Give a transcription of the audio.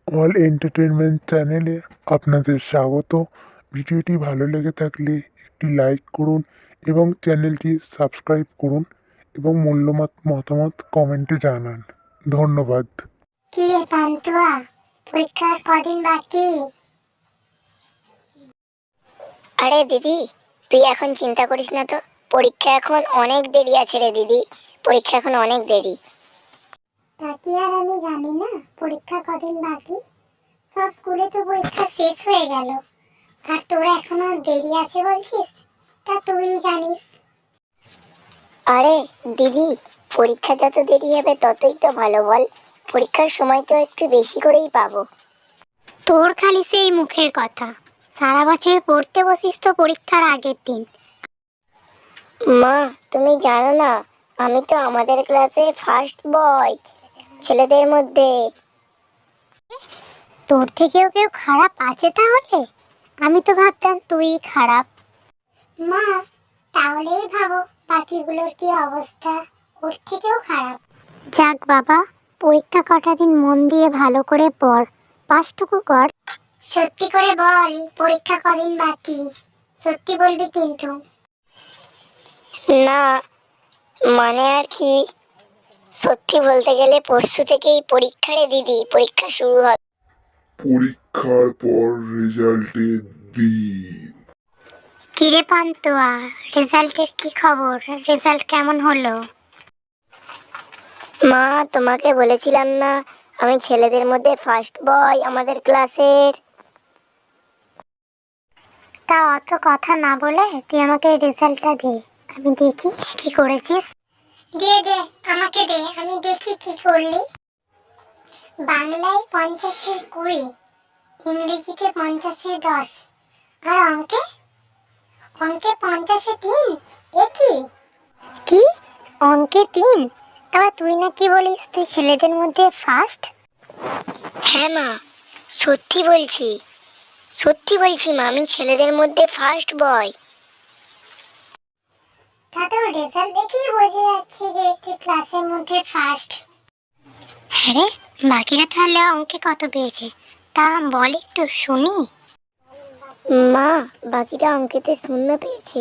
All entertainment চ্যানেলে আপনাদের স্বাগত। ভিডিওটি ভালো লেগে থাকলে একটি লাইক করুন এবং চ্যানেলটি সাবস্ক্রাইব করুন এবং মূল্যবান মতামত কমেন্টে জানান। ধন্যবাদ। কি রে পান্তুয়া, পরীক্ষার কদিন বাকি? আরে দিদি, তুই এখন চিন্তা করিস না তো। পরীক্ষা এখন অনেক দেরি আছে রে দিদি, পরীক্ষা এখন অনেক দেরি। তা কি আর আমি জানি না পরীক্ষা কদিন বাকি? সব স্কুলে তো পরীক্ষা শেষ হয়ে গেল, আর তোরা এখনো দেরি আছে বলছিস? তা তুই জানিস। আরে দিদি, পরীক্ষা যত দেরি হবে ততই তো ভালো বল। পরীক্ষার সময় তো একটু বেশি করেই পাবো। তোর খালি সেই মুখের কথা, সারা বছর পড়তে বসিস তো পরীক্ষার আগের দিন। মা, তুমি জানো না, আমি তো আমাদের ক্লাসে ফার্স্ট বয় ছেলেদের মধ্যে। তোর থেকেও কেউ খারাপ আছে তাহলে? আমি তো ভাবতাম তুই খারাপ। মা, তাহলেই ভাবো বাকিগুলোর কি অবস্থা, ওর থেকেও খারাপ। যাক বাবা, পরীক্ষা কটা দিন মন দিয়ে ভালো করে পড়, পাসটুকু কর। সত্যি করে বল, পরীক্ষা কদিন বাকি? সত্যি বলবি কিন্তু। না, মানে আর কি, সত্যি বলতে গেলে পরশু থেকেই পরীক্ষা রে দিদি, পরীক্ষা শুরু হবে। পরীক্ষার পর রেজাল্টের দিন। কিরে পান্তুয়া, রেজাল্টের কি খবর? রেজাল্ট কেমন হলো? মা, তোমাকে বলেছিলাম না আমি ছেলেদের মধ্যে ফার্স্ট বয় আমাদের ক্লাসের। তা অত কথা না বলে তুই আমাকে রেজাল্টটা দে, আমি দেখি কি করেছিস। দে দে, আমাকে দে, আমি দেখি কি করলি। বাংলায় 50-এ 20, ইংরেজিতে 50-এ 10, আর অঙ্কে 50-এ 3। এ কি কি অঙ্কে 3? আবার তুই না কি বলিস তুই ছেলেদের মধ্যে ফার্স্ট? হ্যাঁ মা, সত্যি বলছি, সত্যি বলছি মা, আমি ছেলেদের মধ্যে ফার্স্ট বয়। তা তোর রেজাল্ট দেখেই বোঝা যাচ্ছে যে তুই ক্লাসের মধ্যে ফার্স্ট। হ্যাঁ রে, বাকিরা তাহলে অঙ্কে কত পেয়েছে তা বল একটু শুনি। মা, বাকিটা অঙ্কেতে 0 পেয়েছে।